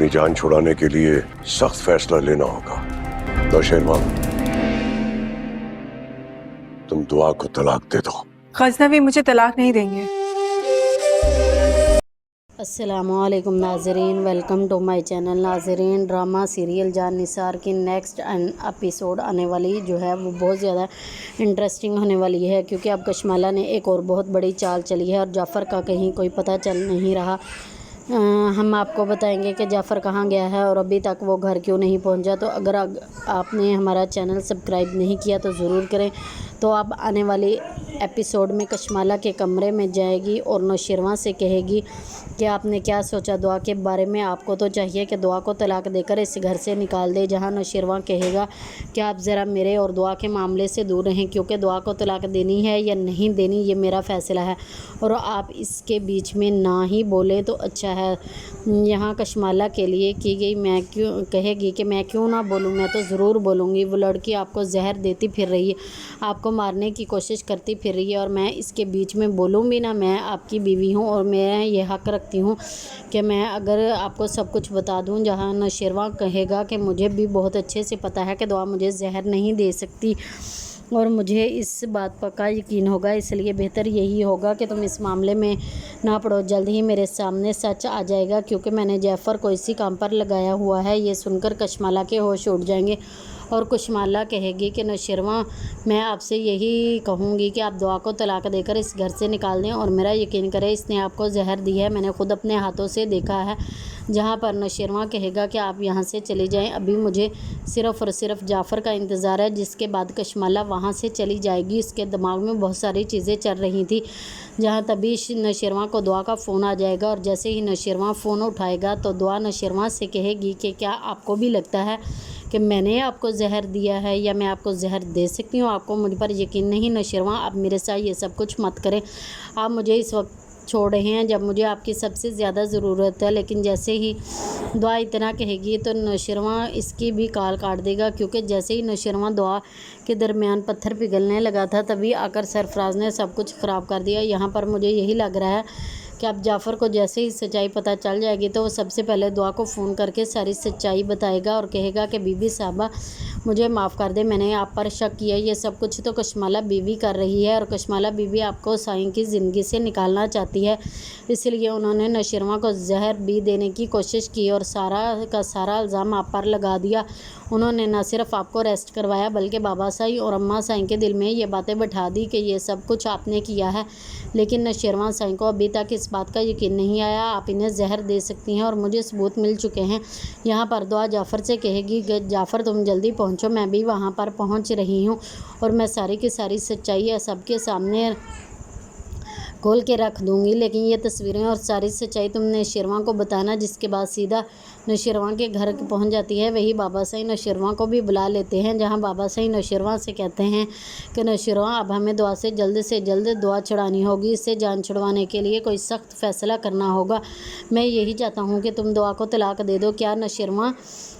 अपनी जान छुड़ाने के लिए सख्त फैसला लेना होगा। नौशेरवा, तुम दुआ को तलाक दे दो। गजनवी मुझे तलाक नहीं देंगे। अस्सलामुअलैकुम नाज़रीन, वेलकम टू माय चैनल। नाज़रीन, ड्रामा सीरियल जान निसार की नेक्स्ट एपिसोड आने वाली जो है वो बहुत ज़्यादा इंटरेस्टिंग होने वाली है, क्योंकि अब कशमाला ने एक और बहुत बड़ी चाल चली है और जाफ़र का कहीं कोई पता चल नहीं रहा। हम आपको बताएंगे कि जाफ़र कहाँ गया है और अभी तक वो घर क्यों नहीं पहुंचा। तो अगर आपने हमारा चैनल सब्सक्राइब नहीं किया तो ज़रूर करें। तो अब आने वाली एपिसोड में कशमाला के कमरे में जाएगी और नौशेरवा से कहेगी कि आपने क्या सोचा दुआ के बारे में। आपको तो चाहिए कि दुआ को तलाक देकर इस घर से निकाल दे। जहां नौशेरवा कहेगा कि आप ज़रा मेरे और दुआ के मामले से दूर रहें, क्योंकि दुआ को तलाक देनी है या नहीं देनी ये मेरा फ़ैसला है और आप इसके बीच में ना ही बोलें तो अच्छा है। यहाँ कशमाला के लिए की गई मैं क्यों कहेगी कि मैं क्यों ना बोलूँ, मैं तो ज़रूर बोलूँगी। वो लड़की आपको जहर देती फिर रही है, आपको मारने की कोशिश करती फिर रही है और मैं इसके बीच में बोलूँ भी ना। मैं आपकी बीवी हूँ और मैं ये हक़ रखती हूँ कि मैं अगर आपको सब कुछ बता दूँ। जहाँ नौशेरवा कहेगा कि मुझे भी बहुत अच्छे से पता है कि दुआ मुझे जहर नहीं दे सकती और मुझे इस बात पक्का यकीन होगा, इसलिए बेहतर यही होगा कि तुम इस मामले में ना पड़ो। जल्द ही मेरे सामने सच आ जाएगा, क्योंकि मैंने जाफ़र को इसी काम पर लगाया हुआ है। ये सुनकर कशमाला के होश उड़ जाएंगे और कशमाला कहेगी कि नौशेरवा, मैं आपसे यही कहूँगी कि आप दुआ को तलाक देकर इस घर से निकाल दें और मेरा यकीन करें इसने आपको जहर दी है, मैंने खुद अपने हाथों से देखा है। जहाँ पर नौशेरवा कहेगा कि आप यहाँ से चले जाएं, अभी मुझे सिर्फ़ और सिर्फ जाफ़र का इंतज़ार है। जिसके बाद कशमाला वहाँ से चली जाएगी। इसके दिमाग में बहुत सारी चीज़ें चल रही थी। जहाँ तभी नौशेरवा को दुआ का फ़ोन आ जाएगा और जैसे ही नौशेरवा फ़ोन उठाएगा तो दुआ नौशेरवा से कहेगी कि क्या आपको भी लगता है कि मैंने आपको जहर दिया है या मैं आपको जहर दे सकती हूँ? आपको मुझ पर यकीन नहीं नौशेरवा, आप मेरे साथ ये सब कुछ मत करें। आप मुझे इस वक्त छोड़ रहे हैं जब मुझे आपकी सबसे ज़्यादा ज़रूरत है। लेकिन जैसे ही दुआ इतना कहेगी तो नौशेरवा इसकी भी काल काट देगा, क्योंकि जैसे ही नौशेरवा दुआ के दरमियान पत्थर पिघलने लगा था तभी आकर सरफराज ने सब कुछ ख़राब कर दिया। यहाँ पर मुझे यही लग रहा है कि अब जाफ़र को जैसे ही सच्चाई पता चल जाएगी तो वो सबसे पहले दुआ को फ़ोन करके सारी सच्चाई बताएगा और कहेगा कि बीबी साहबा मुझे माफ़ कर दे, मैंने आप पर शक किया। ये सब कुछ तो कशमाला बीवी कर रही है और कशमाला बीवी आपको साईं की ज़िंदगी से निकालना चाहती है, इसलिए उन्होंने नौशेरवा को जहर भी देने की कोशिश की और सारा का सारा इल्ज़ाम आप पर लगा दिया। उन्होंने न सिर्फ आपको अरेस्ट करवाया बल्कि बाबा साईं और अम्मा साईं के दिल में ये बातें बैठा दी कि ये सब कुछ आपने किया है। लेकिन नौशेरवा साईं को अभी तक इस बात का यकीन नहीं आया। आप इन्हें जहर दे सकती हैं और मुझे सबूत मिल चुके हैं। यहाँ पर दुआ जाफ़र से कहेगी कि जाफ़र तुम जल्दी पहुँचो, मैं भी वहाँ पर पहुँच रही हूँ और मैं सारी की सारी सच्चाई सबके सामने खोल के रख दूँगी। लेकिन ये तस्वीरें और सारी सच्चाई तुम नौशेरवा को बताना। जिसके बाद सीधा नौशेरवा के घर पहुंच जाती है। वही बाबा साईं नौशेरवा को भी बुला लेते हैं, जहां बाबा साईं नौशेरवा से कहते हैं कि नौशेरवा अब हमें दुआ से जल्द दुआ छुड़ानी होगी। इससे जान छुड़वाने के लिए कोई सख्त फैसला करना होगा। मैं यही चाहता हूँ कि तुम दुआ को तलाक दे दो। क्या नौशेरवा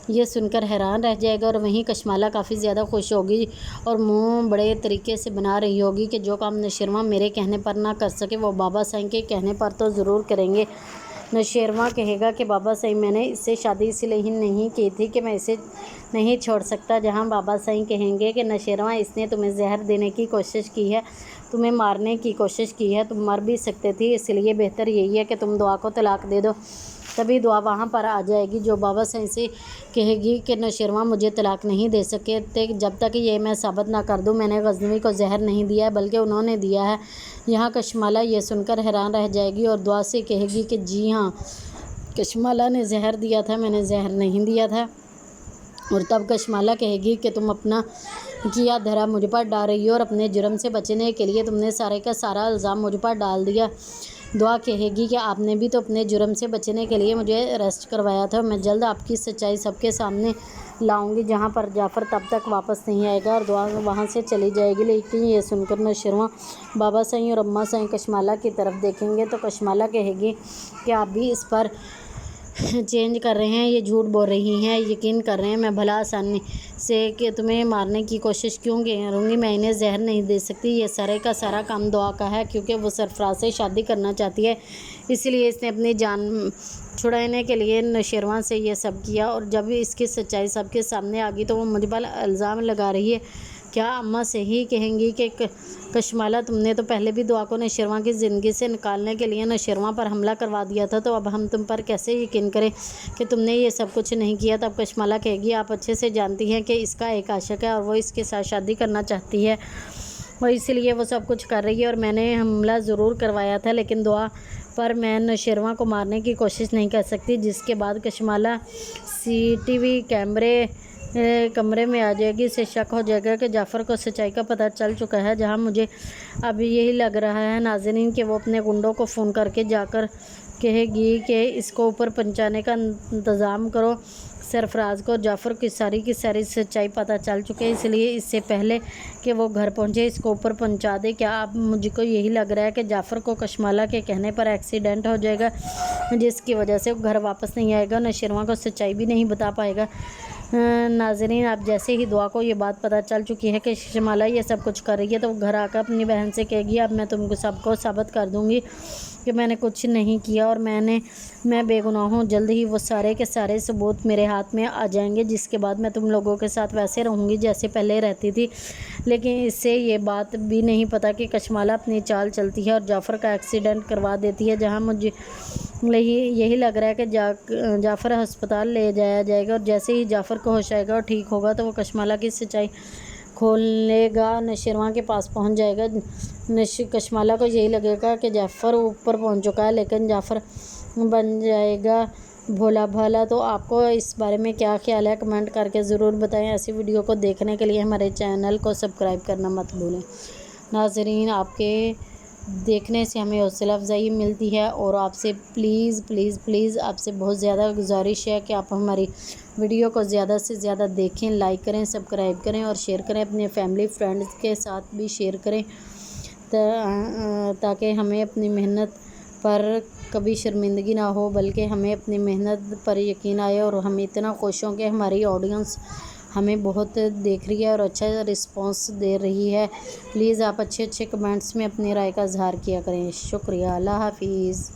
ये सुनकर हैरान रह जाएगा और वहीं कशमाला काफ़ी ज़्यादा खुश होगी और मुंह बड़े तरीके से बना रही होगी कि जो काम नौशेरवा मेरे कहने पर ना कर सके वो बाबा साईं के कहने पर तो ज़रूर करेंगे। नौशेरवा कहेगा कि बाबा साईं मैंने इससे शादी इसलिए ही नहीं की थी कि मैं इसे नहीं छोड़ सकता। जहां बाबा साईं कहेंगे कि नौशेरवा इसने तुम्हें जहर देने की कोशिश की है, तुम्हें मारने की कोशिश की है, तुम मर भी सकते थे, इसलिए बेहतर यही है कि तुम दुआ को तलाक दे दो। तभी दुआ वहाँ पर आ जाएगी जो बाबा साईं से कहेगी कि नौशेरवा मुझे तलाक नहीं दे सके थे जब तक ये मैं साबित ना कर दूँ मैंने गजनवी को जहर नहीं दिया है बल्कि उन्होंने दिया है। यहाँ कशमाला ये सुनकर हैरान रह जाएगी और दुआ से कहेगी कि जी हाँ, कशमाला ने जहर दिया था, मैंने जहर नहीं दिया था। और तब कशमाला कहेगी कि तुम अपना किया धरा मुझ पर डाल रही हो और अपने जुर्म से बचने के लिए तुमने सारे का सारा इल्ज़ाम मुझ पर डाल दिया। दुआ कहेगी कि आपने भी तो अपने जुर्म से बचने के लिए मुझे अरेस्ट करवाया था। मैं जल्द आपकी सच्चाई सबके सामने लाऊंगी। जहां पर जाफ़र तब तक वापस नहीं आएगा और दुआ वहां से चली जाएगी। लेकिन ये सुनकर नौशेरवा बाबा साईं और अम्मा साईं कशमाला की तरफ देखेंगे तो कशमाला कहेगी कि आप भी इस पर चेंज कर रहे हैं, ये झूठ बोल रही हैं, यकीन कर रहे हैं मैं भला आसानी से कि तुम्हें मारने की कोशिश क्यों करूँगी, मैं इन्हें जहर नहीं दे सकती। ये सारे का सारा काम दुआ का है क्योंकि वो सरफराज से शादी करना चाहती है, اس لیے اس نے اپنی جان چھڑانے کے لیے نوشیروان سے یہ سب کیا۔ اور جب اس کی سچائی سب کے سامنے آ گئی تو وہ مجھ پر الزام لگا رہی ہے۔ کیا اماں صحیح کہیں گی کہ کشمالہ تم نے تو پہلے بھی دعا کو نوشیروان کی زندگی سے نکالنے کے لیے نوشیروان پر حملہ کروا دیا تھا، تو اب ہم تم پر کیسے یقین کریں کہ تم نے یہ سب کچھ نہیں کیا؟ تب کشمالہ کہے گی آپ اچھے سے جانتی ہیں کہ اس کا ایک عاشق ہے اور وہ اس کے ساتھ شادی کرنا چاہتی ہے اور اسی لیے وہ سب کچھ کر رہی ہے، اور میں نے حملہ ضرور کروایا تھا لیکن دعا پر میں نوشیروان کو مارنے کی کوشش نہیں کر سکتی۔ جس کے بعد کشمالہ CCTV کمرے میں آ جائے گی، اسے شک ہو جائے گا کہ جعفر کو سچائی کا پتہ چل چکا ہے، جہاں مجھے اب یہی لگ رہا ہے ناظرین کہ وہ اپنے گنڈوں کو فون کر کے جا کر کہے گی کہ اس کو اوپر پہنچانے کا انتظام کرو۔ سرفراز کو جعفر کی ساری سچائی پتہ چل چکے، اس لیے اس سے پہلے کہ وہ گھر پہنچے اس کو اوپر پہنچا دے۔ کیا اب مجھ کو یہی لگ رہا ہے کہ جعفر کو کشمالہ کے کہنے پر ایکسیڈنٹ ہو جائے گا، جس کی وجہ سے وہ گھر واپس نہیں آئے گا، نوشیروان کو سچائی بھی نہیں بتا پائے گا۔ ناظرین اب جیسے ہی دعا کو یہ بات پتہ چل چکی ہے کہ کشمالہ یہ سب کچھ کر رہی ہے، تو وہ گھر آ کر اپنی بہن سے کہے گی اب میں تم کو سب کو ثابت کر دوں گی کہ میں نے کچھ نہیں کیا اور میں بے گناہ ہوں۔ جلد ہی وہ سارے کے سارے ثبوت میرے ہاتھ میں آ جائیں گے، جس کے بعد میں تم لوگوں کے ساتھ ویسے رہوں گی جیسے پہلے رہتی تھی۔ لیکن اس سے یہ بات بھی نہیں پتہ کہ کشمالہ اپنی چال چلتی ہے اور جعفر کا ایکسیڈنٹ کروا دیتی ہے، جہاں مجھے یہی لگ رہا ہے کہ جعفر ہسپتال لے جایا جائے گا، اور جیسے ہی جعفر کو ہوش آئے گا اور ٹھیک ہوگا تو وہ کشمالہ کی سچائی کھولے گا، نوشیروان کے پاس پہنچ جائے گا۔ کشمالہ کو یہی لگے گا کہ جعفر اوپر پہنچ چکا ہے، لیکن جعفر بن جائے گا بھولا بھالا۔ تو آپ کو اس بارے میں کیا خیال ہے؟ کمنٹ کر کے ضرور بتائیں۔ ایسی ویڈیو کو دیکھنے کے لیے ہمارے چینل کو سبسکرائب کرنا مت بھولیں۔ ناظرین آپ کے دیکھنے سے ہمیں حوصلہ افزائی ملتی ہے، اور آپ سے پلیز آپ سے بہت زیادہ گزارش ہے کہ آپ ہماری ویڈیو کو زیادہ سے زیادہ دیکھیں، لائک کریں، سبسکرائب کریں اور شیئر کریں، اپنے فیملی فرینڈز کے ساتھ بھی شیئر کریں، تاکہ ہمیں اپنی محنت پر کبھی شرمندگی نہ ہو، بلکہ ہمیں اپنی محنت پر یقین آئے اور ہم اتنا خوش ہوں کہ ہماری آڈینس ہمیں بہت دیکھ رہی ہے اور اچھا رسپانس دے رہی ہے۔ پلیز آپ اچھے کمنٹس میں اپنی رائے کا اظہار کیا کریں۔ شکریہ۔ اللہ حافظ۔